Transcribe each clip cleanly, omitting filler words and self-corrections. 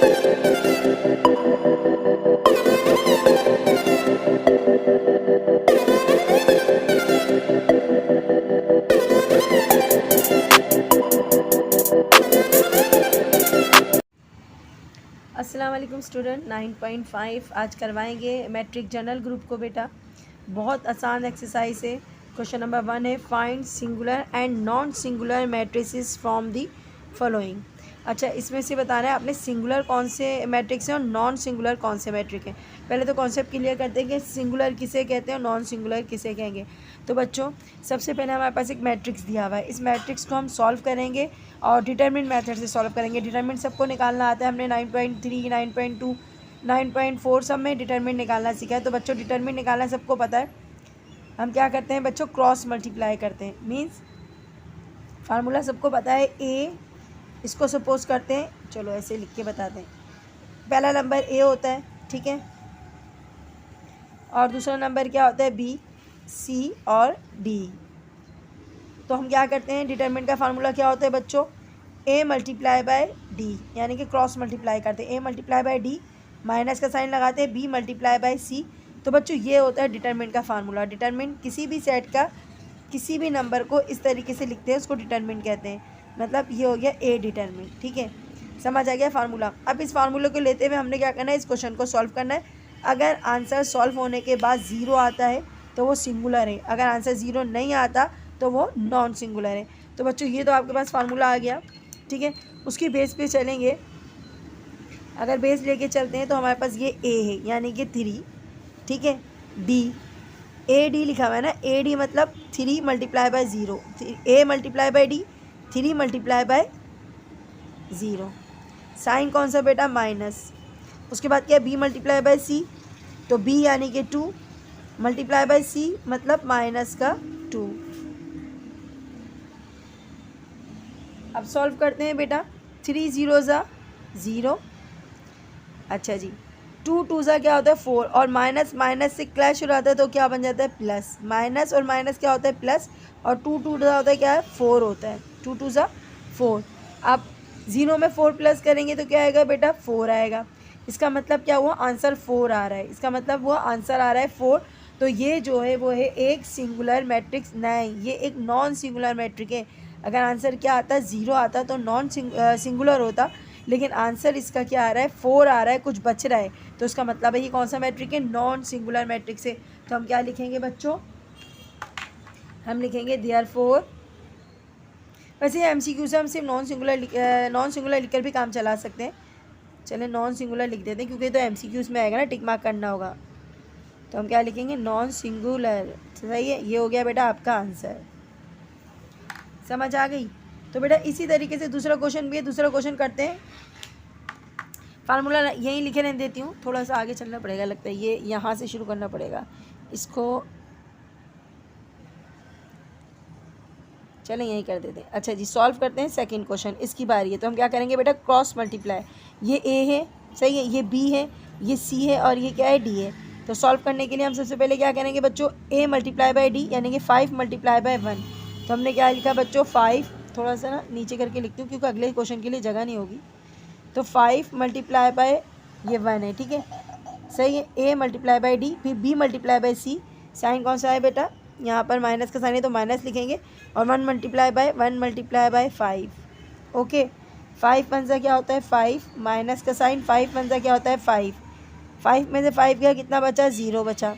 अस्सलाम वालेकुम स्टूडेंट। 9.5 आज करवाएंगे मैट्रिक जनरल ग्रुप को बेटा। बहुत आसान एक्सरसाइज है। क्वेश्चन नंबर 1 है, find singular and non singular matrices from the following. अच्छा, इसमें से बता रहा है आपने सिंगुलर कौन से मैट्रिक्स हैं और नॉन सिंगुलर कौन से मैट्रिक हैं। पहले तो कॉन्सेप्ट क्लियर करते हैं कि सिंगुलर किसे कहते हैं और नॉन सिंगुलर किसे कहेंगे। तो बच्चों, सबसे पहले हमारे पास एक मैट्रिक्स दिया हुआ है। इस मैट्रिक्स को हम सॉल्व करेंगे और डिटरमिनेंट मेथड से सॉल्व करेंगे। डिटरमिनेंट सबको निकालना आता है, हमने 9.3, 9.2, 9.4 सब में डिटरमिनेंट निकालना सीखा है। तो बच्चों, डिटरमिनेंट निकालना सबको पता है। हम क्या करते हैं बच्चों, क्रॉस मल्टीप्लाई करते हैं। मीन्स फार्मूला सबको पता है, ए इसको सपोज करते हैं, चलो ऐसे लिख के बताते हैं। पहला नंबर ए होता है, ठीक है, और दूसरा नंबर क्या होता है, बी, सी और डी। तो हम क्या करते हैं, डिटरमिनेंट का फार्मूला क्या होता है बच्चों, ए मल्टीप्लाई बाय डी, यानी कि क्रॉस मल्टीप्लाई करते हैं। ए मल्टीप्लाई बाय डी, माइनस का साइन लगाते हैं, बी मल्टीप्लाई बाय सी। तो बच्चों, ये होता है डिटरमिनेंट का फार्मूला। डिटरमिनेंट किसी भी सेट का किसी भी नंबर को इस तरीके से लिखते हैं, उसको डिटरमिनेंट कहते हैं। मतलब ये हो गया ए डिटरमिनेंट, ठीक है, समझ आ गया फार्मूला। अब इस फार्मूले को लेते हुए हमने क्या करना है, इस क्वेश्चन को सॉल्व करना है। अगर आंसर सॉल्व होने के बाद ज़ीरो आता है तो वो सिंगुलर है, अगर आंसर ज़ीरो नहीं आता तो वो नॉन सिंगुलर है। तो बच्चों, ये तो आपके पास फार्मूला आ गया, ठीक है। उसकी बेस पे चलेंगे। अगर बेस लेके चलते हैं तो हमारे पास ये ए है, यानी कि 3, ठीक है। डी, ए डी लिखा हुआ है ना, ए डी मतलब 3 multiply by 0, A multiply by D, 3 multiply by 0। Sign कौन सा बेटा, माइनस। उसके बाद क्या है, बी मल्टीप्लाई बाय सी, तो बी यानी कि 2 मल्टीप्लाई बाय सी मतलब माइनस का 2। अब सॉल्व करते हैं बेटा। 3 0 ज़ा 0, अच्छा जी, 2 2 ज़ा क्या होता है 4, और माइनस माइनस से क्लैश हो जाता है तो क्या बन जाता है प्लस। माइनस और माइनस क्या होता है प्लस, और 2 2 ज़ा होता है क्या है 4 होता है, 2 2 ज़ा 4। अब 0 में 4 प्लस करेंगे तो क्या आएगा बेटा, 4 आएगा। इसका मतलब क्या हुआ, आंसर 4 आ रहा है। इसका मतलब हुआ आंसर आ रहा है 4। तो ये जो है वो है एक सिंगुलर मैट्रिक्स नहीं, ये एक नॉन सिंगुलर मैट्रिक है। अगर आंसर क्या आता, 0 आता तो नॉन सिंगुलर होता, लेकिन आंसर इसका क्या आ रहा है, 4 आ रहा है, कुछ बच रहा है। तो इसका मतलब है ये कौन सा मैट्रिक है, नॉन सिंगुलर मैट्रिक्स है। तो हम क्या लिखेंगे बच्चों, हम लिखेंगे देयरफॉर। वैसे एमसीक्यू से हम सिर्फ नॉन सिंगुलर लिखकर भी काम चला सकते हैं। चलें नॉन सिंगुलर लिख देते हैं, क्योंकि तो एमसीक्यूज़ में आएगा ना, टिक मार्क करना होगा। तो हम क्या लिखेंगे, नॉन सिंगुलर। सही है, ये हो गया बेटा आपका आंसर। समझ आ गई। तो बेटा इसी तरीके से दूसरा क्वेश्चन भी है, दूसरा क्वेश्चन करते हैं। फार्मूला यहीं लिखे रहने देती हूँ, थोड़ा सा आगे चलना पड़ेगा, लगता है ये यहाँ से शुरू करना पड़ेगा इसको। चलें यहीं कर देते हैं। अच्छा जी, सॉल्व करते हैं सेकंड क्वेश्चन, इसकी बारी है। तो हम क्या करेंगे बेटा, क्रॉस मल्टीप्लाई। ये ए है, सही है, ये बी है, ये सी है, और ये क्या है, डी है। तो सॉल्व करने के लिए हम सबसे पहले क्या करेंगे बच्चों, ए मल्टीप्लाई बाय डी, यानी कि 5 मल्टीप्लाई बाय 1। तो हमने क्या लिखा बच्चों, 5, थोड़ा सा ना नीचे करके लिखती हूँ क्योंकि अगले क्वेश्चन के लिए जगह नहीं होगी। तो 5 मल्टीप्लाई बाय ये 1 है, ठीक है, सही है। ए मल्टीप्लाई बाय डी, फिर B multiply by C. Sign कौन सा है बेटा, यहाँ पर माइनस का साइन है तो माइनस लिखेंगे, और 1 मल्टीप्लाई बाय 5। ओके, 5 1 सा क्या होता है 5, माइनस का साइन, 5 1 सा क्या होता है 5। 5 में से 5 गया, कितना बचा, 0 बचा।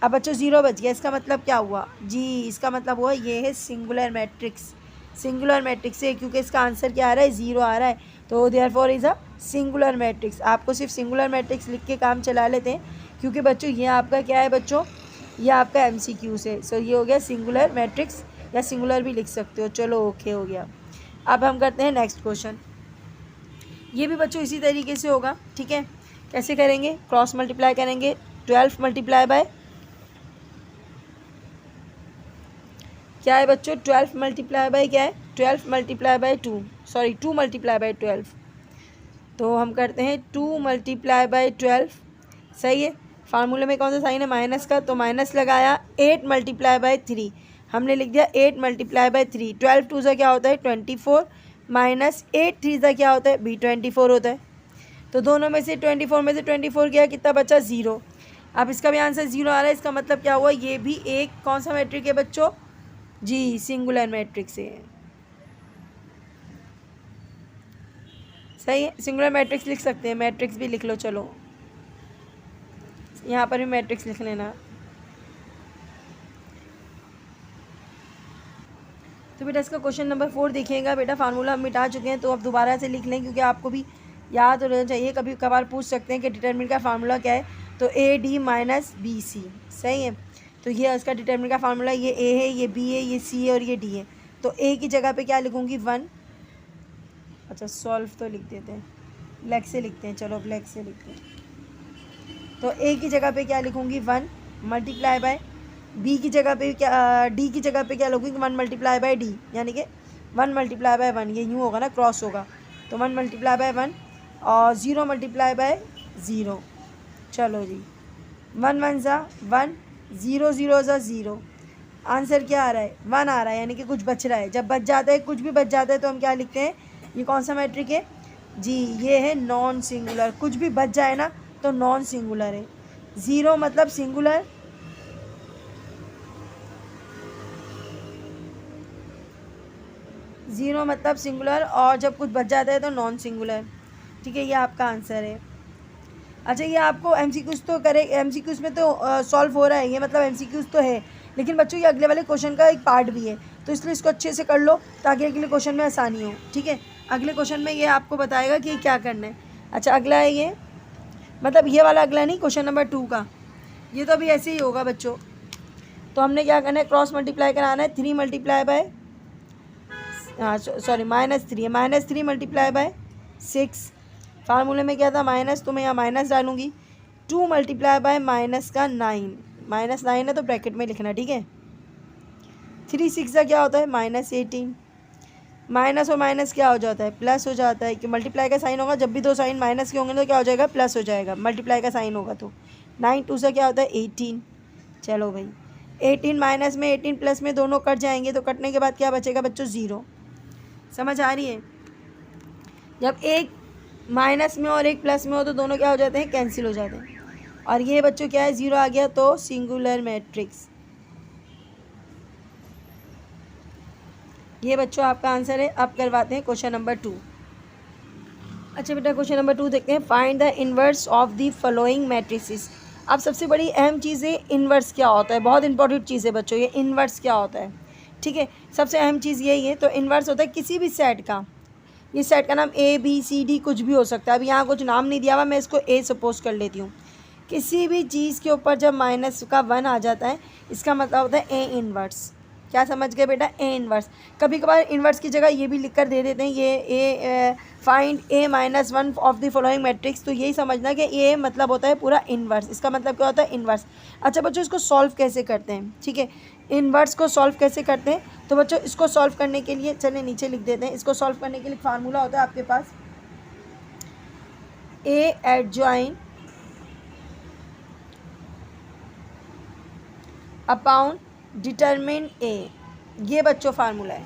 अब बच्चों 0 बच गया, इसका मतलब क्या हुआ जी, इसका मतलब हुआ ये है सिंगुलर मैट्रिक्स। सिंगुलर मैट्रिक्स है क्योंकि इसका आंसर क्या आ रहा है, 0 आ रहा है। तो therefore is a singular matrix. आपको सिर्फ सिंगुलर मैट्रिक्स लिख के काम चला लेते हैं, क्योंकि बच्चों ये आपका क्या है बच्चों, ये आपका एमसीक्यू से। सो ये हो गया सिंगुलर मैट्रिक्स, या सिंगुलर भी लिख सकते हो। चलो ओके हो गया। अब हम करते हैं नेक्स्ट क्वेश्चन। ये भी बच्चों इसी तरीके से होगा, ठीक है। कैसे करेंगे, क्रॉस मल्टीप्लाई करेंगे। 12 मल्टीप्लाई बाय क्या है बच्चों, 12 मल्टीप्लाई बाय क्या है, 12 multiply by 2, sorry 2 multiply by 12। तो हम करते हैं 2 मल्टीप्लाई बाय 12, सही है। फार्मूले में कौन सा साइन है, माइनस का, तो माइनस लगाया। 8 मल्टीप्लाई बाय 3, हमने लिख दिया 8 मल्टीप्लाई बाय 3। 12 2 सा क्या होता है 24, माइनस 8 3 सा क्या होता है भी 24 होता है। तो दोनों में से 24 में से 24 गया, कितना बचा 0। अब इसका भी आंसर 0 आ रहा है। इसका मतलब क्या हुआ, ये भी एक कौन सा मैट्रिक है बच्चों, जी सिंगुलर मैट्रिक्स है। सही है, सिंगुलर मैट्रिक्स लिख सकते हैं, मैट्रिक्स भी लिख लो। चलो यहाँ पर भी मैट्रिक्स लिख लेना। तो बेटा इसका क्वेश्चन नंबर 4 देखिएगा। बेटा फार्मूला हम मिटा चुके हैं, तो अब दोबारा से लिख लें, क्योंकि आपको भी याद होना चाहिए। कभी कभार पूछ सकते हैं कि डिटरमिनेंट का फार्मूला क्या है, तो A D minus B C. सही है, तो ये इसका डिटरमिनेंट का फार्मूला, ये ए है, ये बी है, ये सी है और ये डी है। तो ए की जगह पे क्या लिखूँगी 1। अच्छा सॉल्व तो लिख देते हैं, ब्लैक से लिखते हैं। चलो ब्लैक से लिखते हैं। तो ए की जगह पे क्या लिखूँगी 1 मल्टीप्लाई बाय, बी की जगह पे क्या, डी की जगह पे क्या लिखूँगी 1 मल्टीप्लाई बाय डी, यानी कि 1 मल्टीप्लाई बाय 1, ये यूँ होगा ना, क्रॉस होगा। तो 1 मल्टीप्लाई बाय 1 और 0 मल्टीप्लाई बाय 0। चलो जी 1 1 ज़ा 1, 0 0 ज़ा 0। आंसर क्या आ रहा है 1 आ रहा है, यानी कि कुछ बच रहा है। जब बच जाता है, कुछ भी बच जाता है, तो हम क्या लिखते हैं, ये कौन सा मैट्रिक है जी, ये है नॉन सिंगुलर। कुछ भी बच जाए ना तो नॉन सिंगुलर है। 0 मतलब सिंगुलर, 0 मतलब सिंगुलर, और जब कुछ बच जाता है तो नॉन सिंगुलर। ठीक है, ये आपका आंसर है। अच्छा ये आपको एमसीक्यूज़ तो करे, एमसीक्यूज़ में तो सॉल्व हो रहा है ये, मतलब एमसीक्यूज़ तो है, लेकिन बच्चों ये अगले वाले क्वेश्चन का एक पार्ट भी है, तो इसलिए इसको अच्छे से कर लो ताकि अगले क्वेश्चन में आसानी हो। ठीक है, अगले क्वेश्चन में ये आपको बताएगा कि क्या करना है। अच्छा अगला है ये, मतलब ये वाला अगला नहीं, क्वेश्चन नंबर 2 का, ये तो अभी ऐसे ही होगा बच्चों। तो हमने क्या करना है, क्रॉस मल्टीप्लाई कराना है। 3 मल्टीप्लाई बाय, हाँ सॉरी -3 है, -3 मल्टीप्लाई बाय 6। फार्मूले में क्या था माइनस, तो मैं यहाँ माइनस डालूंगी। 2 मल्टीप्लाई बाय माइनस का 9, -9 है तो ब्रैकेट में लिखना। ठीक है, 3 6 का क्या होता है -18। माइनस और माइनस क्या हो जाता है, प्लस हो जाता है, कि मल्टीप्लाई का साइन होगा, जब भी दो साइन माइनस के होंगे तो क्या हो जाएगा, प्लस हो जाएगा। मल्टीप्लाई का साइन होगा तो 9 2 से क्या होता है 18। चलो भाई 18 माइनस में 18 प्लस में दोनों कट जाएंगे, तो कटने के बाद क्या बचेगा बच्चों 0। समझ आ रही है, जब एक माइनस में और एक प्लस में हो तो दोनों क्या हो जाते हैं, कैंसिल हो जाते हैं। और ये बच्चों क्या है 0 आ गया, तो सिंगुलर मैट्रिक्स। ये बच्चों आपका आंसर है। अब करवाते हैं क्वेश्चन नंबर 2। अच्छा बेटा क्वेश्चन नंबर 2 देखते हैं। Find the inverse of the following matrices. अब सबसे बड़ी अहम चीज़ है इन्वर्स क्या होता है, बहुत इंपॉर्टेंट चीज़ है बच्चों, ये इन्वर्स क्या होता है। ठीक है, सबसे अहम चीज़ यही है। तो इन्वर्स होता है किसी भी सेट का, ये सेट का नाम ए बी सी डी कुछ भी हो सकता है। अब यहाँ कुछ नाम नहीं दिया हुआ, मैं इसको ए सपोज कर लेती हूँ। किसी भी चीज़ के ऊपर जब माइनस का 1 आ जाता है, इसका मतलब होता है ए इन्वर्स। क्या समझ गए बेटा, ए इन्वर्स। कभी कभार इन्वर्स की जगह ये भी लिख कर दे देते हैं, ये A find A -1 of the following matrix. तो यही समझना कि ए मतलब होता है पूरा इन्वर्स, इसका मतलब क्या होता है इन्वर्स। अच्छा बच्चों इसको सॉल्व कैसे करते हैं, ठीक है, इन्वर्स को सॉल्व कैसे करते हैं। तो बच्चों इसको सॉल्व करने के लिए चलिए नीचे लिख देते हैं। इसको सॉल्व करने के लिए फार्मूला होता है आपके पास, ए एडजॉइन अपॉन डिटरमिन ए। ये बच्चों फार्मूला है,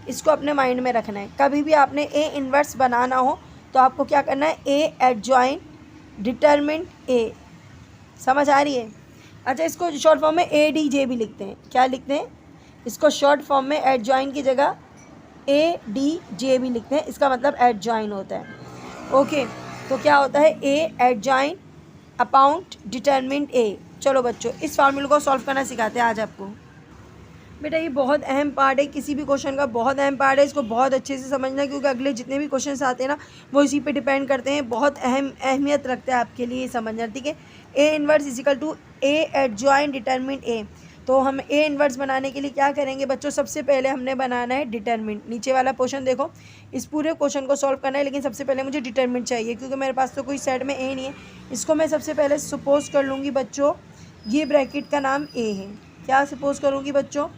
इसको अपने माइंड में रखना है। कभी भी आपने ए इन्वर्स बनाना हो तो आपको क्या करना है, ए एडजॉइन डिटरमिन ए। समझ आ रही है। अच्छा इसको शॉर्ट फॉर्म में ए डी जे भी लिखते हैं। क्या लिखते हैं, इसको शॉर्ट फॉर्म में एडजॉइन की जगह ए डी जे भी लिखते हैं, इसका मतलब एडजॉइन होता है। ओके, तो क्या होता है ए एडजॉइन अपॉन डिटरमिन ए। चलो बच्चों इस फार्मूले को सॉल्व करना सिखाते हैं आज आपको। बेटा ये बहुत अहम पार्ट है, किसी भी क्वेश्चन का बहुत अहम पार्ट है, इसको बहुत अच्छे से समझना, क्योंकि अगले जितने भी क्वेश्चंस आते हैं ना वो इसी पे डिपेंड करते हैं। बहुत अहमियत रखता है आपके लिए ये समझना। ठीक है, A inverse equal to A adjoint determinant A. तो हम ए इन्वर्स बनाने के लिए क्या करेंगे बच्चों, सबसे पहले हमने बनाना है डिटरमिन। नीचे वाला पोर्शन देखो, इस पूरे क्वेश्चन को सॉल्व करना है, लेकिन सबसे पहले मुझे डिटरमिन चाहिए, क्योंकि मेरे पास तो कोई सेट में ए नहीं है। इसको मैं सबसे पहले सपोज कर लूँगी बच्चों, ये ब्रैकेट का नाम ए है। क्या सपोज करूँगी बच्चों,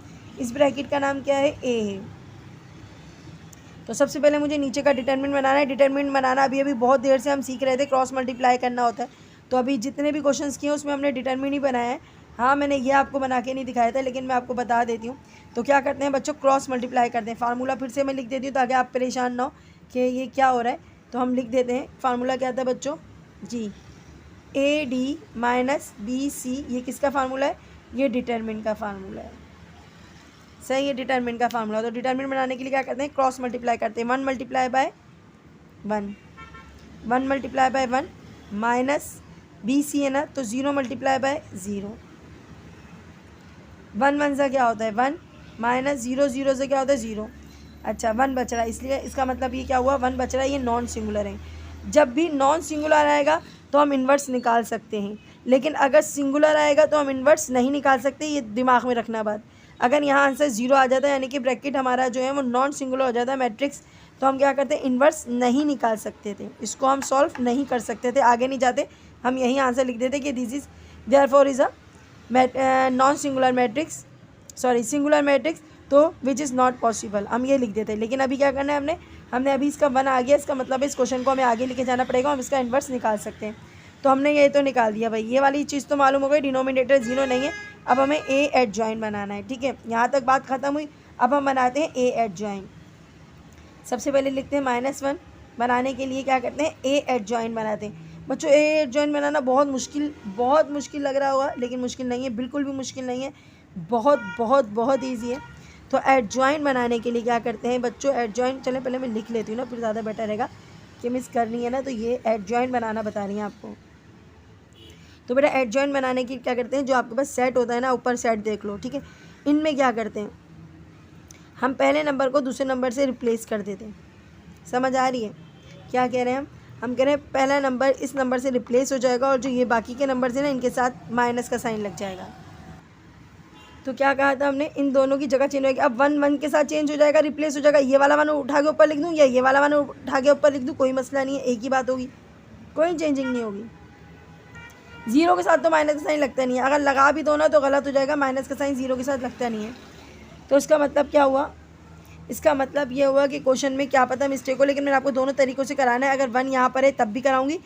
इस ब्रैकेट का नाम क्या है, ए है। तो सबसे पहले मुझे नीचे का डिटरमिन बनाना है। डिटरमिन बनाना अभी बहुत देर से हम सीख रहे थे, क्रॉस मल्टीप्लाई करना होता है। तो अभी जितने भी क्वेश्चंस किए उसमें हमने डिटरमिन ही बनाया है। हाँ मैंने ये आपको बना के नहीं दिखाया था, लेकिन मैं आपको बता देती हूँ। तो क्या करते हैं बच्चों, क्रॉस मल्टीप्लाई करते हैं। फार्मूला फिर से मैं लिख देती हूँ ताकि आप परेशान ना हो कि ये क्या हो रहा है। तो हम लिख देते हैं, फार्मूला क्या था बच्चों जी, A D minus B C, ये किसका फार्मूला है, ये डिटरमिनेंट का फार्मूला है। सही है, डिटरमिनेंट का फार्मूला। तो डिटरमिनेंट बनाने के लिए क्या करते हैं, क्रॉस मल्टीप्लाई करते हैं, 1 multiply by 1, 1 multiply by 1 minus B C है ना, तो 0 मल्टीप्लाई बाय 0, 1 1 से क्या होता है 1 माइनस 0 0 से क्या होता है 0। अच्छा 1 बच रहा है, इसलिए इसका मतलब ये क्या हुआ, 1 बच रहा है, ये नॉन सिंगुलर है। जब भी नॉन सिंगुलर आएगा तो हम इन्वर्स निकाल सकते हैं, लेकिन अगर सिंगुलर आएगा तो हम इन्वर्स नहीं निकाल सकते, ये दिमाग में रखना बात। अगर यहाँ आंसर 0 आ जाता है यानी कि ब्रैकेट हमारा जो है वो नॉन सिंगुलर हो जाता है मैट्रिक्स, तो हम क्या करते हैं, इन्वर्स नहीं निकाल सकते थे, इसको हम सॉल्व नहीं कर सकते थे, आगे नहीं जाते, हम यही आंसर लिख देते कि this is therefore is a non singular matrix, sorry singular matrix, तो विच इज़ नॉट पॉसिबल, हम ये लिख देते हैं। लेकिन अभी क्या करना है हमने अभी इसका 1 आ गया, इसका मतलब इस क्वेश्चन को हमें आगे लेके जाना पड़ेगा, हम इसका इन्वर्स निकाल सकते हैं। तो हमने ये तो निकाल दिया भाई, ये वाली चीज़ तो मालूम हो गई, डिनोमिनेटर 0 नहीं है। अब हमें ए एडजॉइन बनाना है, ठीक है, यहाँ तक बात खत्म हुई। अब हम बनाते हैं ए एडजॉइन। सबसे पहले लिखते हैं -1, बनाने के लिए क्या करते हैं, ए एडजॉइन बनाते हैं। बच्चों ए एडजॉइन बनाना बहुत मुश्किल लग रहा होगा, लेकिन मुश्किल नहीं है, बिल्कुल भी मुश्किल नहीं है, बहुत बहुत बहुत ईजी है। तो एडजॉइन बनाने के लिए क्या करते हैं बच्चों, एडजॉइन, चलें पहले मैं लिख लेती हूँ ना, फिर ज़्यादा बेटर रहेगा, कि मिस करनी है ना, तो ये एडजॉइन बनाना बता रही हैं आपको। तो बेटा एडजॉइन बनाने की क्या करते हैं, जो आपके पास सेट होता है ना, ऊपर सेट देख लो, ठीक है, इनमें क्या करते हैं, हम पहले नंबर को दूसरे नंबर से रिप्लेस कर देते हैं। समझ आ रही है क्या कह रहे हैं हम कह रहे हैं पहला नंबर इस नंबर से रिप्लेस हो जाएगा, और जो ये बाकी के नंबर से ना, इनके साथ माइनस का साइन लग जाएगा। तो क्या कहा था हमने, इन दोनों की जगह चेंज होगी। अब 1 1 के साथ चेंज हो जाएगा, रिप्लेस हो जाएगा, ये वाला 1 उठा के ऊपर लिख दूँ या ये वाला 1 उठा के ऊपर लिख दूँ, कोई मसला नहीं है, एक ही बात होगी, कोई चेंजिंग नहीं होगी। 0 के साथ तो माइनस का साइन लगता नहीं है, अगर लगा भी दो ना तो गलत हो जाएगा, माइनस का साइन 0 के साथ लगता नहीं है। तो इसका मतलब क्या हुआ, इसका मतलब ये हुआ कि क्वेश्चन में क्या पता मिस्टेक हो, लेकिन मैंने आपको दोनों तरीक़ों से कराना है। अगर 1 यहाँ पर है तब भी कराऊंगी,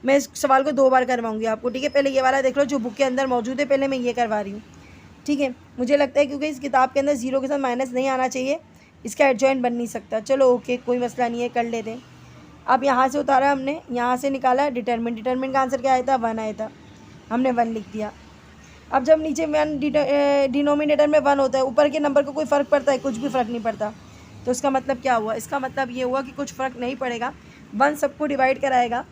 मैं इस सवाल को 2 बार करवाऊंगी आपको, ठीक है। पहले ये वाला देख लो जो बुक के अंदर मौजूद है, पहले मैं ये करवा रही हूँ, ठीक है। मुझे लगता है क्योंकि इस किताब के अंदर 0 के साथ माइनस नहीं आना चाहिए, इसका एडजॉइंट बन नहीं सकता। चलो ओके, कोई मसला नहीं है, कर लेते हैं। अब यहाँ से उतारा हमने, यहाँ से निकाला डिटरमिनेंट का आंसर क्या आया था, 1 आया था, हमने 1 लिख दिया। अब जब नीचे 1 डिनोमिनेटर में 1 होता है, ऊपर के नंबर को कोई फ़र्क पड़ता है, कुछ भी फ़र्क नहीं पड़ता। तो इसका मतलब क्या हुआ, इसका मतलब ये हुआ कि कुछ फ़र्क नहीं पड़ेगा, 1 सबको डिवाइड कराएगा,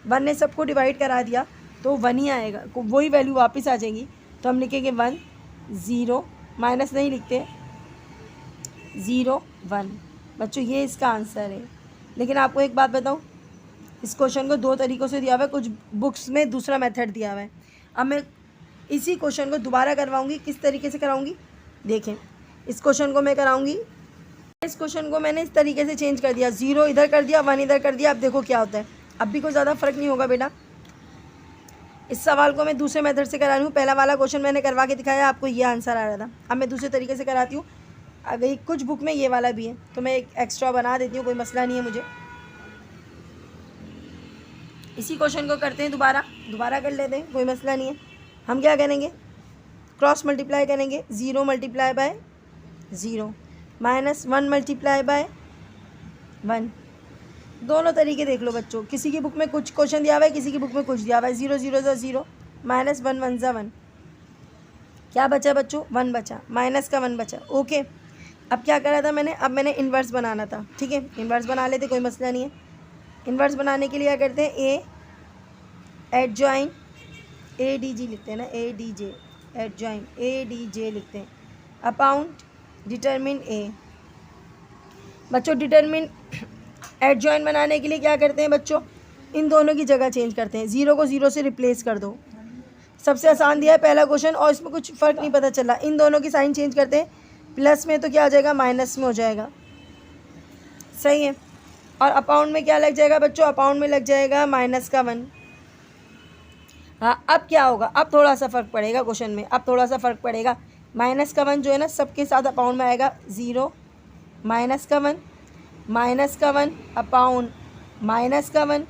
1 ने सबको डिवाइड करा दिया तो 1 ही आएगा, वही वैल्यू वापस आ जाएगी। तो हम लिखेंगे 1 0, माइनस नहीं लिखते, 0 1। बच्चों ये इसका आंसर है। लेकिन आपको एक बात बताऊँ, इस क्वेश्चन को 2 तरीक़ों से दिया हुआ है, कुछ बुक्स में दूसरा मेथड दिया हुआ है। अब मैं इसी क्वेश्चन को दोबारा करवाऊँगी, किस तरीके से कराऊँगी देखें। इस क्वेश्चन को मैं कराऊँगी, इस क्वेश्चन को मैंने इस तरीके से चेंज कर दिया, 0 इधर कर दिया, 1 इधर कर दिया। अब देखो क्या होता है, अब भी कोई ज़्यादा फ़र्क नहीं होगा बेटा। इस सवाल को मैं दूसरे मेथड से करा रही हूँ, पहला वाला क्वेश्चन मैंने करवा के दिखाया, आपको ये आंसर आ रहा था। अब मैं दूसरे तरीके से कराती हूँ, अगर कुछ बुक में ये वाला भी है तो मैं एक एक्स्ट्रा बना देती हूँ, कोई मसला नहीं है मुझे। इसी क्वेश्चन को करते हैं, दोबारा कर लेते हैं, कोई मसला नहीं है। हम क्या करेंगे, क्रॉस मल्टीप्लाई करेंगे, 0 multiply by 0 minus 1 multiply by 1। दोनों तरीके देख लो बच्चों, किसी की बुक में कुछ क्वेश्चन दिया हुआ है, किसी की बुक में कुछ दिया हुआ है। 0 0 ज़ा 0, माइनस 1 1 ज़ा 1, क्या बचा बच्चों, 1 बचा, माइनस का 1 बचा, ओके। अब क्या करा था मैंने, अब मैंने इन्वर्स बनाना था, ठीक है, इन्वर्स बना लेते, कोई मसला नहीं है। इन्वर्स बनाने के लिए क्या करते हैं, ए एडजॉइन, ए डी जी लिखते हैं ना, A D J, adjoin A D J लिखते हैं, अपॉन डिटरमिन ए। बच्चों डिटरमिन एडजॉइन बनाने के लिए क्या करते हैं बच्चों, इन दोनों की जगह चेंज करते हैं, 0 को 0 से रिप्लेस कर दो। सबसे आसान दिया है पहला क्वेश्चन, और इसमें कुछ फ़र्क नहीं पता चला। इन दोनों की साइन चेंज करते हैं, प्लस में तो क्या आ जाएगा, माइनस में हो जाएगा, सही है। और अपाउंड में क्या लग जाएगा बच्चों, अपाउंड में लग जाएगा माइनस का 1। हाँ अब क्या होगा, अब थोड़ा सा फ़र्क पड़ेगा क्वेश्चन में, अब थोड़ा सा फ़र्क पड़ेगा। माइनस का 1 जो है ना, सबके साथ अपाउंड में आएगा, 0 माइनस का 1, माइनस का 1 अपाउंड माइनस का 1,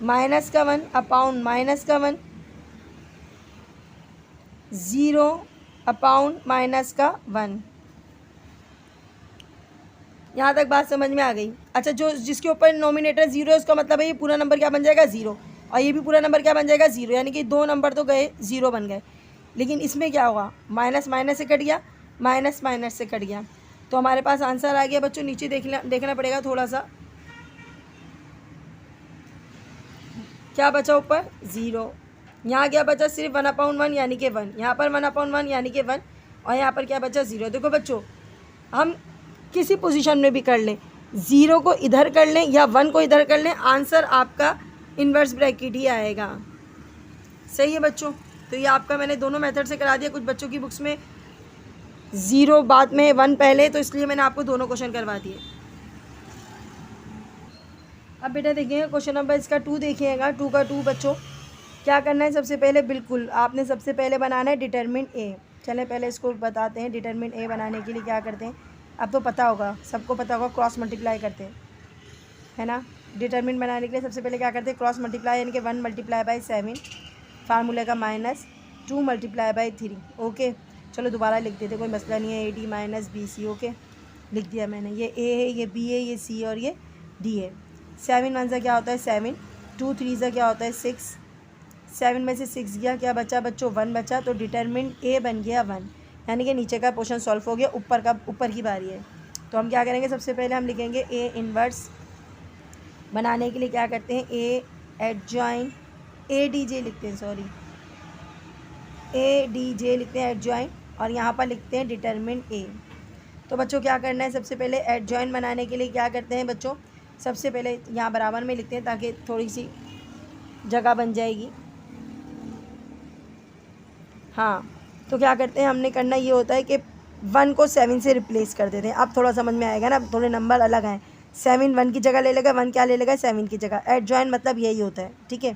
माइनस का 1 अपाउंड माइनस का 1, 0 अपाउंड माइनस का 1। यहाँ तक बात समझ में आ गई। अच्छा, जो जिसके ऊपर नोमिनेटर ज़ीरो है उसका मतलब है ये पूरा नंबर क्या बन जाएगा, ज़ीरो, और ये भी पूरा नंबर क्या बन जाएगा, ज़ीरो, यानी कि 2 नंबर तो गए, ज़ीरो बन गए। लेकिन इसमें क्या होगा, माइनस माइनस से कट गया, माइनस माइनस से कट गया, तो हमारे पास आंसर आ गया बच्चों। नीचे देखना पड़ेगा थोड़ा सा, क्या बचा ऊपर, ज़ीरो। यहाँ क्या बचा, सिर्फ 1/1 यानी कि 1, यहाँ पर 1/1 यानी कि 1, और यहाँ पर क्या बचा, ज़ीरो। देखो बच्चों, हम किसी पोजीशन में भी कर लें, ज़ीरो को इधर कर लें या 1 को इधर कर लें, आंसर आपका इन्वर्स ब्रैकेट ही आएगा। सही है बच्चों। तो ये आपका मैंने दोनों मेथड से करा दिया। कुछ बच्चों की बुक्स में 0 बाद में 1 पहले, तो इसलिए मैंने आपको दोनों क्वेश्चन करवा दिए। अब बेटा देखिएगा क्वेश्चन नंबर इसका 2 देखिएगा। 2 का 2 बच्चों क्या करना है, सबसे पहले बिल्कुल आपने सबसे पहले बनाना है डिटरमिन ए। चलें पहले इसको बताते हैं। डिटरमिन ए बनाने के लिए क्या करते हैं, अब तो पता होगा, सबको पता होगा, क्रॉस मल्टीप्लाई करते हैं, है ना। डिटरमिन बनाने के लिए सबसे पहले क्या करते हैं, क्रॉस मल्टीप्लाई, यानी कि 1 मल्टीप्लाई बाई 7, फार्मूले का -2 मल्टीप्लाई बाई 3। ओके, चलो दोबारा लिख देते, कोई मसला नहीं है। AD minus BC। ओके, लिख दिया मैंने। ये A है, ये B है, ये C और ये D है। 7 1 से क्या होता है 7, 2 3 से क्या होता है 6, 7 में से 6 गया, क्या बचा बच्चों, 1 बचा, तो डिटरमिन A बन गया 1, यानी कि नीचे का पोर्शन सॉल्व हो गया, ऊपर की बारी है। तो हम क्या करेंगे, सबसे पहले हम लिखेंगे A इन्वर्स। बनाने के लिए क्या करते हैं, A एडजॉइन, ADJ लिखते हैं, सॉरी ADJ लिखते हैं एडजॉइन, और यहाँ पर लिखते हैं डिटरमिन A। तो बच्चों क्या करना है, सबसे पहले एडजॉइन बनाने के लिए क्या करते हैं बच्चों, सबसे पहले यहाँ बराबर में लिखते हैं ताकि थोड़ी सी जगह बन जाएगी। हाँ, तो क्या करते हैं, हमने करना ये होता है कि 1 को 7 से रिप्लेस कर देते हैं। अब थोड़ा समझ में आएगा ना, थोड़े नंबर अलग आए। 7 1 की जगह ले लेगा, 1 क्या ले लेगा, 7 की जगह। एडजॉइन मतलब यही होता है, ठीक है।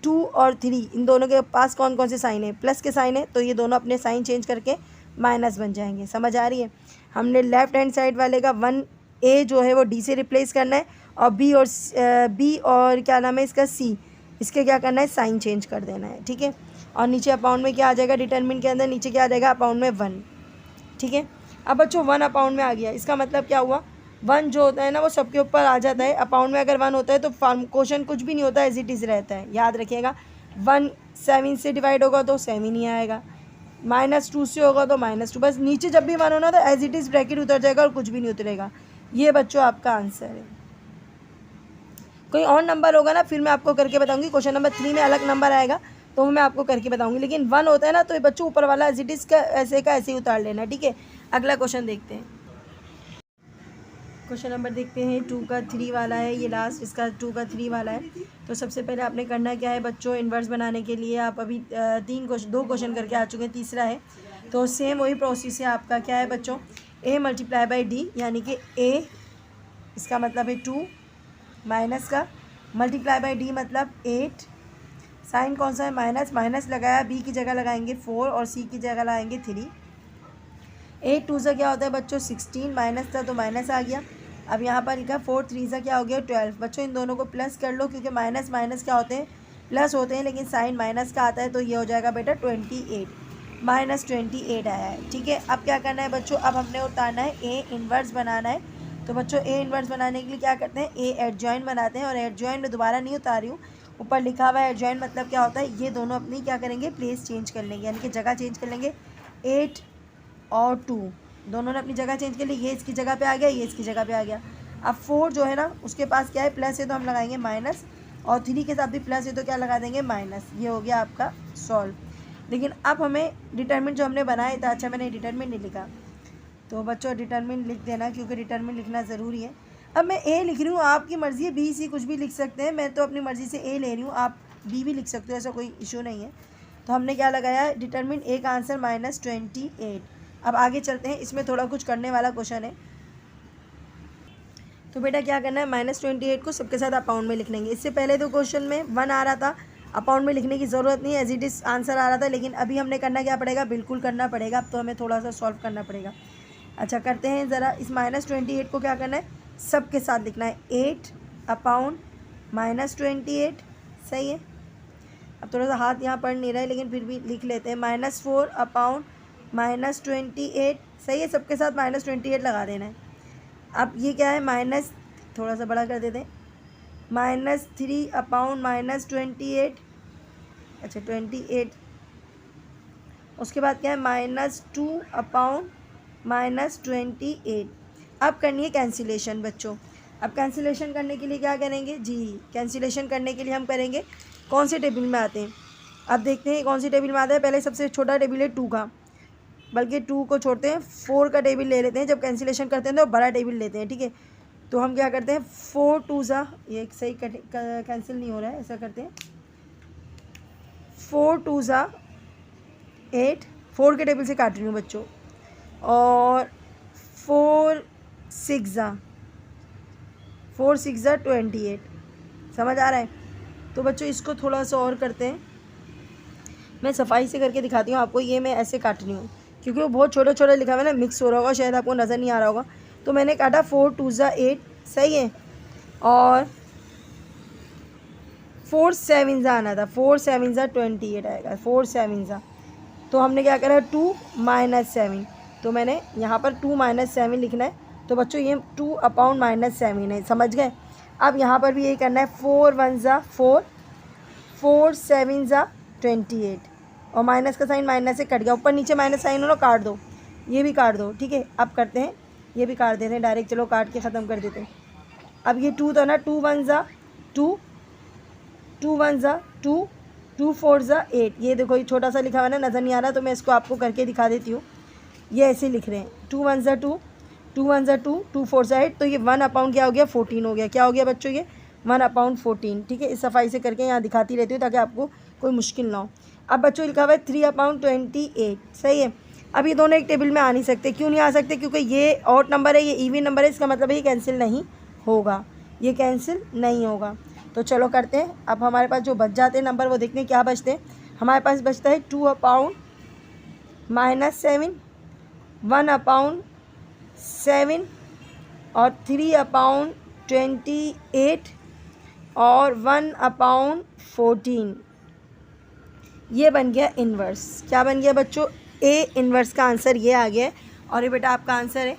2 और 3 इन दोनों के पास कौन कौन से साइन है, प्लस के साइन है, तो ये दोनों अपने साइन चेंज करके माइनस बन जाएंगे। समझ आ रही है। हमने लेफ्ट हैंड साइड वाले का 1A जो है वो D से रिप्लेस करना है, और B और क्या नाम है इसका C, इसके क्या करना है, साइन चेंज कर देना है, ठीक है। और नीचे अपाउंड में क्या आ जाएगा, डिटरमिन के अंदर नीचे क्या आ जाएगा, अपाउंड में 1, ठीक है। अब बच्चों 1 अपाउंड में आ गया, इसका मतलब क्या हुआ, 1 जो होता है ना वो सबके ऊपर आ जाता है। अपाउंड में अगर 1 होता है तो क्वेश्चन कुछ भी नहीं होता, एज इट इज़ रहता है, याद रखिएगा। 1 7 से डिवाइड होगा तो 7 ही आएगा, -2 से होगा तो -2, बस नीचे जब भी 1 होना तो एज इट इज़ ब्रैकेट उतर जाएगा और कुछ भी नहीं उतरेगा। ये बच्चों आपका आंसर है। कोई और नंबर होगा ना फिर मैं आपको करके बताऊंगी। क्वेश्चन नंबर 3 में अलग नंबर आएगा तो मैं आपको करके बताऊंगी, लेकिन 1 होता है ना तो ये बच्चों ऊपर वाला एज इट इज़ का ऐसे ही उतार लेना, ठीक है। अगला क्वेश्चन देखते हैं। क्वेश्चन नंबर देखते हैं 2 का 3 वाला है, ये लास्ट इसका 2 का 3 वाला है। तो सबसे पहले आपने करना क्या है बच्चों, इन्वर्स बनाने के लिए आप अभी 2 क्वेश्चन करके आ चुके हैं, तीसरा है। तो सेम वही प्रोसेस है आपका, क्या है बच्चों, A मल्टीप्लाई बाई D, यानी कि A इसका मतलब है 2, माइनस का मल्टीप्लाई बाई D मतलब 8, साइन कौन सा है, माइनस लगाया, B की जगह लगाएंगे 4 और C की जगह लगाएंगे 3। 8 2 से क्या होता है बच्चों 16, माइनस था तो माइनस आ गया। अब यहाँ पर लिखा 4 3 से क्या हो गया 12। बच्चों इन दोनों को प्लस कर लो, क्योंकि माइनस माइनस क्या होते हैं, प्लस होते हैं, लेकिन साइन माइनस का आता है, तो ये हो जाएगा बेटा 28, -28 आया है, ठीक है। अब क्या करना है बच्चों, अब हमने उतारना है A इन्वर्स बनाना है। तो बच्चों A इन्वर्स बनाने के लिए क्या करते हैं, A एडजॉइन बनाते हैं, और एडजॉइन में दोबारा नहीं उतार रही हूँ, ऊपर लिखा हुआ है एडजॉइन मतलब क्या होता है, ये दोनों अपनी क्या करेंगे, प्लेस चेंज कर लेंगे, यानी कि जगह चेंज कर लेंगे। 8 और 2 दोनों ने अपनी जगह चेंज कर ली, ये इसकी जगह पे आ गया, ये इसकी जगह पे आ गया। अब 4 जो है ना उसके पास क्या है, प्लस है तो हम लगाएंगे माइनस, और 3 के साथ भी प्लस है तो क्या लगा देंगे, माइनस। ये हो गया आपका सॉल्व। लेकिन अब हमें डिटरमिन जो हमने बनाया था, अच्छा मैंने डिटरमिन नहीं लिखा, तो बच्चों डिटरमिन लिख देना, क्योंकि डिटरमिन लिखना ज़रूरी है। अब मैं A लिख रही हूँ, आपकी मर्ज़ी है, B C कुछ भी लिख सकते हैं, मैं तो अपनी मर्ज़ी से A ले रही हूँ, आप B भी लिख सकते हो, ऐसा कोई इशू नहीं है। तो हमने क्या लगाया, डिटरमिन A का आंसर -28। अब आगे चलते हैं, इसमें थोड़ा कुछ करने वाला क्वेश्चन है। तो बेटा क्या करना है, -28 को सबके साथ अपाउंड में लिख लेंगे। इससे पहले तो क्वेश्चन में 1 आ रहा था, अपाउंड में लिखने की ज़रूरत नहीं है, एज इट इज़ आंसर आ रहा था, लेकिन अभी हमने करना क्या पड़ेगा, बिल्कुल करना पड़ेगा। अब तो हमें थोड़ा सा सॉल्व करना पड़ेगा। अच्छा करते हैं ज़रा, इस -28 को क्या करना है, सबके साथ लिखना है, 8 अपाउंड -28, सही है। अब थोड़ा सा हाथ यहाँ पढ़ नहीं रहा है, लेकिन फिर भी लिख लेते हैं, -4 अपाउंड -28, सही है, सबके साथ -28 लगा देना है। अब ये क्या है, माइनस, थोड़ा सा बड़ा कर देते हैं, -3 माइनस 28, अच्छा 28, उसके बाद क्या है -2 माइनस 28। अब करनी है कैंसिलेशन बच्चों। अब कैंसिलेशन करने के लिए क्या करेंगे जी, कैंसिलेशन करने के लिए हम करेंगे, कौन से टेबल में आते हैं, अब देखते हैं कौन सी टेबल में आता है। पहले सबसे छोटा टेबल है 2 का, बल्कि 2 को छोड़ते हैं, 4 का टेबल ले लेते हैं। जब कैंसिलेशन करते हैं तो बड़ा टेबल लेते हैं, ठीक है। तो हम क्या करते हैं, 4 2 ज़ा, ये सही कैंसिल नहीं हो रहा है, ऐसा करते हैं, 4 2 ज़ा 8, 4 के टेबल से काट रही हूँ बच्चों, और 4 6 ज़ा 28, समझ आ रहा है। तो बच्चों इसको थोड़ा सा और करते हैं, मैं सफाई से करके दिखाती हूँ आपको। ये मैं ऐसे काट रही हूँ क्योंकि वो बहुत छोटा छोटा लिखा हुआ है ना, मिक्स हो रहा होगा, शायद आपको नज़र नहीं आ रहा होगा। तो मैंने काटा 4 2 ज़ा 8, सही है, और 4 7 ज़ा आना था, 4 7 ज़ा 28 आएगा, 4 7 ज़ा। तो हमने क्या करा, 2 माइनस 7, तो मैंने यहाँ पर 2 माइनस 7 लिखना है। तो बच्चों ये 2 अपॉन माइनस 7 है, समझ गए। अब यहाँ पर भी यही करना है, 4 1 ज़ा 4, 4 7 ज़ा 28, और माइनस का साइन माइनस से कट गया, ऊपर नीचे माइनस साइन हो ना, काट दो, ये भी काट दो, ठीक है। अब करते हैं, ये भी काट देते हैं डायरेक्ट, चलो काट के ख़त्म कर देते हैं। अब ये 2 था ना, 2 1 ज़ा 2, 2 1 ज़ा 2, 2 4 ज़ा 8, ये देखो ये छोटा सा लिखा हुआ है ना, नज़र नहीं आ रहा, तो मैं इसको आपको करके दिखा देती हूँ। ये ऐसे लिख रहे हैं, 2 1 ज़ा 2, 2 1 ज़ा 2, 2 4 ज़ा 8, तो ये 1 अपॉन क्या हो गया, 14 हो गया। क्या हो गया बच्चों, ये 1 अपॉन 14, ठीक है। इस सफाई से करके यहाँ दिखाती रहती हूँ ताकि आपको कोई मुश्किल ना हो। अब बच्चों लिखा हुआ है 3 अपॉन 28, सही है। अब ये दोनों एक टेबल में आ नहीं सकते, क्यों नहीं आ सकते, क्योंकि ये ऑड नंबर है, ये इवन नंबर है, इसका मतलब है ये कैंसिल नहीं होगा, ये कैंसिल नहीं होगा। तो चलो करते हैं। अब हमारे पास जो बच जाते हैं नंबर वो देखते हैं क्या बचते हैं। हमारे पास बचता है 2 अपॉन -7, 1 अपॉन 7, और 3 अपॉन 28, और 1 अपॉन 14। ये बन गया इन्वर्स। क्या बन गया बच्चों, ए इन्वर्स का आंसर ये आ गया है, और ये बेटा आपका आंसर है,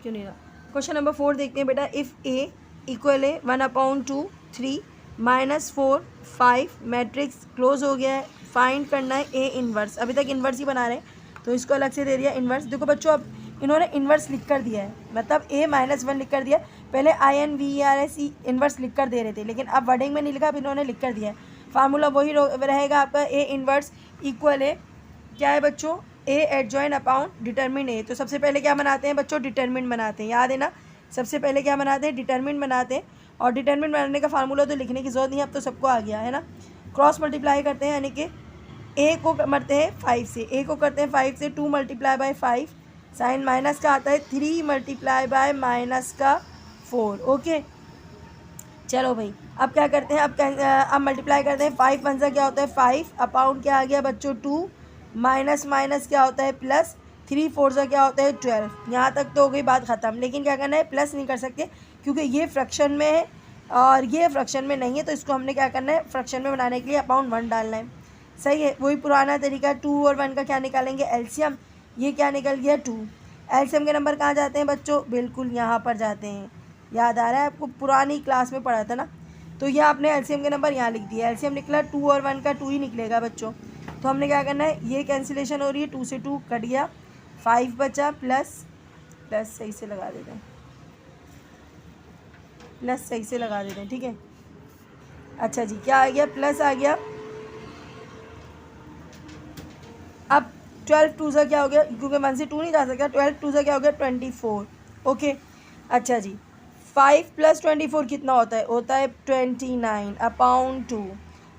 क्यों नहीं रहा। क्वेश्चन नंबर 4 देखते हैं बेटा। इफ़ ए इक्वल है 1 अपॉन 2 3 -4 5, मैट्रिक्स क्लोज हो गया है, फाइंड करना है ए इन्वर्स। अभी तक इन्वर्स ही बना रहे हैं, तो इसको अलग से दे दिया इन्वर्स। देखो बच्चों अब इन्होंने इन्वर्स लिख कर दिया है, मतलब a -1 लिख कर दिया। पहले INVERS इन्वर्स लिख कर दे रहे थे, लेकिन अब वर्डिंग में नहीं लिखा, अब इन्होंने लिख कर दिया है। फार्मूला वही रहेगा आपका, ए इन्वर्स इक्वल है, क्या है बच्चों, ए एडजॉइन अपॉन डिटरमिन ए। तो सबसे पहले क्या बनाते हैं बच्चों, डिटरमिन बनाते हैं, याद है ना। सबसे पहले क्या बनाते हैं, डिटरमिन बनाते हैं, और डिटरमिन बनाने का फार्मूला तो लिखने की जरूरत नहीं है, अब तो सबको आ गया है ना। क्रॉस मल्टीप्लाई करते हैं, यानी कि ए को करते हैं 5 से, ए को करते हैं 5 से, 2 मल्टीप्लाई बाय 5, साइन माइनस का आता है 3 मल्टीप्लाई बाय -4, ओके। चलो भाई अब क्या करते हैं, अब मल्टीप्लाई करते हैं। 5 1 क्या होता है 5, अपॉन क्या आ गया बच्चों 2, माइनस माइनस क्या होता है प्लस, 3 4 क्या होता है 12। यहाँ तक तो हो गई बात ख़त्म, लेकिन क्या करना है, प्लस नहीं कर सकते क्योंकि ये फ्रैक्शन में है और ये फ्रैक्शन में नहीं है, तो इसको हमने क्या करना है, फ्रैक्शन में बनाने के लिए अपॉन 1 डालना है, सही है। वही पुराना तरीका, 2 और 1 का क्या निकालेंगे, एलसीएम। ये क्या निकल गया 2, एलसीएम के नंबर कहाँ जाते हैं बच्चों, बिल्कुल यहाँ पर जाते हैं, याद आ रहा है आपको, पुरानी क्लास में पढ़ा था ना। तो ये आपने एलसीएम के नंबर यहाँ लिख दिया, एलसीएम निकला 2 और 1 का 2 ही निकलेगा बच्चों। तो हमने क्या करना है, ये कैंसिलेशन हो रही है, 2 से 2 कट गया, 5 बचा, प्लस सही से लगा देते हैं, प्लस सही से लगा देते हैं, ठीक है। अच्छा जी, क्या आ गया, प्लस आ गया। अब 12 2 क्या हो गया, क्योंकि 1 से 2 नहीं जा सकता, 12 2 क्या हो गया 24, ओके। अच्छा जी, 5 + 24 कितना होता है 29 अपॉन 2।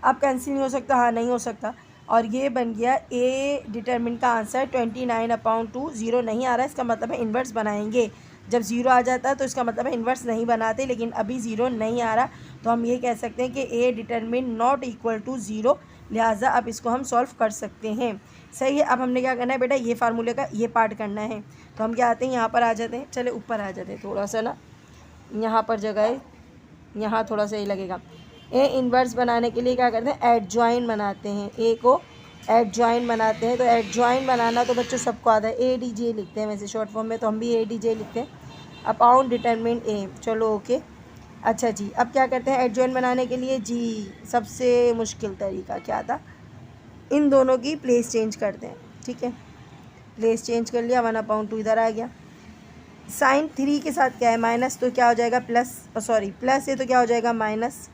अब कैंसिल नहीं हो सकता, हाँ नहीं हो सकता, और ये बन गया ए डिटरमिन का आंसर 29 अपॉन 2। 0 नहीं आ रहा है, इसका मतलब है इन्वर्स बनाएंगे। जब 0 आ जाता है तो इसका मतलब है इन्वर्स नहीं बनाते, लेकिन अभी 0 नहीं आ रहा, तो हम ये कह सकते हैं कि ए डिटरमिन नॉट इक्वल टू 0, लिहाजा अब इसको हम सॉल्व कर सकते हैं, सही है। अब हमने क्या करना है बेटा, ये फार्मूले का ये पार्ट करना है। तो हम क्या आते हैं, यहाँ पर आ जाते हैं, चले ऊपर आ जाते हैं, थोड़ा सा ना यहाँ पर जगह है, यहाँ थोड़ा सा ही लगेगा। ए इन्वर्स बनाने के लिए क्या करते हैं, एडजॉइन बनाते हैं, ए को एडजॉइन बनाते हैं। तो एडजॉइन बनाना तो बच्चों सबको आता है, ADJ लिखते हैं वैसे शॉर्ट फॉर्म में, तो हम भी ADJ लिखते हैं। अपॉन डिटरमिन ए। चलो ओके। अच्छा जी, अब क्या करते हैं एडजॉइंट बनाने के लिए जी, सबसे मुश्किल तरीका क्या था, इन दोनों की प्लेस चेंज करते हैं। ठीक है, प्लेस चेंज कर लिया, 1/2 इधर आ गया। साइन 3 के साथ क्या है माइनस, तो क्या हो जाएगा प्लस, सॉरी प्लस है तो क्या हो जाएगा माइनस।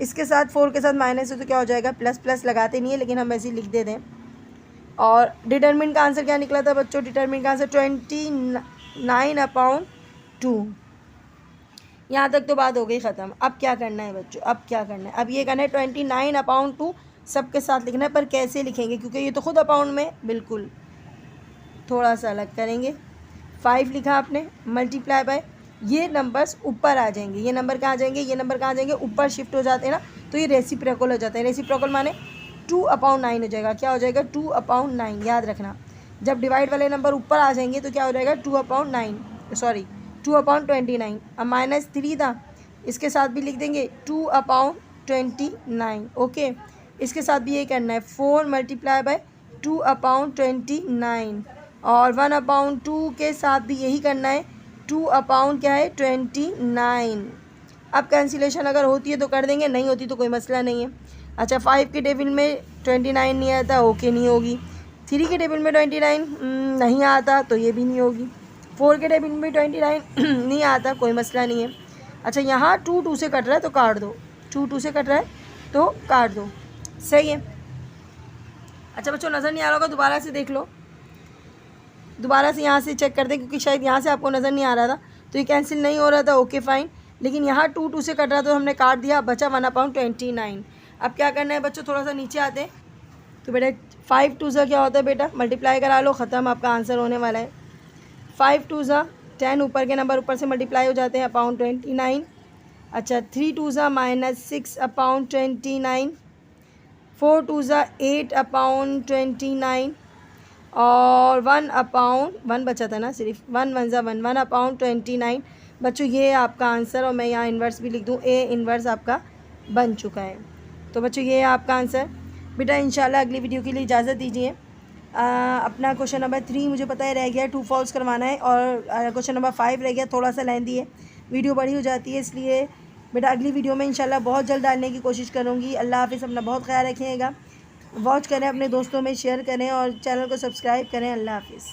इसके साथ 4 के साथ माइनस है तो क्या हो जाएगा प्लस। प्लस लगाते नहीं है लेकिन हम ऐसे ही लिख देते हैं। और डिटरमिन का आंसर क्या निकला था बच्चों, डिटरमिन का आंसर 29/2। यहाँ तक तो बात हो गई ख़त्म। अब क्या करना है बच्चों, अब क्या करना है, अब ये करना है 29/2 सबके साथ लिखना है, पर कैसे लिखेंगे क्योंकि ये तो खुद अपाउंड में, बिल्कुल थोड़ा सा अलग करेंगे। 5 लिखा आपने, मल्टीप्लाई बाय, ये नंबर्स ऊपर आ जाएंगे, ये नंबर कहाँ जाएंगे, ये नंबर कहाँ जाएंगे, ऊपर शिफ्ट हो जाते हैं ना, तो ये रेसिप्रोकल हो जाता है। रेसिप्रोकल माने 2/9 हो जाएगा। क्या हो जाएगा 2/9, याद रखना। जब डिवाइड वाले नंबर ऊपर आ जाएंगे तो क्या हो जाएगा 2/9, सॉरी 2/29। अब -3 था, इसके साथ भी लिख देंगे 2/29। ओके, इसके साथ भी यही करना है, 4 मल्टीप्लाई बाय 2/29। और 1/2 के साथ भी यही करना है, 2/ क्या है 29। अब कैंसिलेशन अगर होती है तो कर देंगे, नहीं होती तो कोई मसला नहीं है। अच्छा, 5 के टेबल में 29 नहीं आता, ओके नहीं होगी। 3 के टेबल में 29 नहीं आता तो ये भी नहीं होगी। 4 के टेबल में 29 नहीं आता, कोई मसला नहीं है। अच्छा, यहाँ 2 से कट रहा है तो काट दो, 2 से कट रहा है तो काट दो, सही है। अच्छा बच्चों, नज़र नहीं आ रहा होगा, दोबारा से देख लो, दोबारा से यहाँ से चेक कर दें क्योंकि शायद यहाँ से आपको नज़र नहीं आ रहा था तो ये कैंसिल नहीं हो रहा था, ओके फ़ाइन। लेकिन यहाँ 2 से कट रहा तो हमने काट दिया, बचा 1/29। अब क्या करना है बच्चों, थोड़ा सा नीचे आते हैं तो बेटा 5 2 क्या होता है बेटा, मल्टीप्लाई करा लो, ख़त्म, आपका आंसर होने वाला है। 5 2 10, ऊपर के नंबर ऊपर से मल्टीप्लाई हो जाते हैं, /29। अच्छा, 3 2 -6/29। 4 2 8/29। और 1/1 बचा था ना, सिर्फ 1 1 1/29। बच्चों ये आपका आंसर, और मैं यहाँ इन्वर्स भी लिख दूँ, ए इन्वर्स आपका बन चुका है। तो बच्चों ये है आपका आंसर। बेटा इंशाल्लाह अगली वीडियो के लिए इजाज़त दीजिए। अपना क्वेश्चन नंबर 3 मुझे पता है रह गया, ट्रू फॉल्स करवाना है, और क्वेश्चन नंबर 5 रह गया, थोड़ा सा लेंदी है, वीडियो बड़ी हो जाती है, इसलिए बेटा अगली वीडियो में इंशाल्लाह बहुत जल्द डालने की कोशिश करूँगी। अल्लाह हाफ़िज़, अपना बहुत ख्याल रखिएगा, वॉच करें, अपने दोस्तों में शेयर करें और चैनल को सब्सक्राइब करें। अल्लाह हाफ़िज़।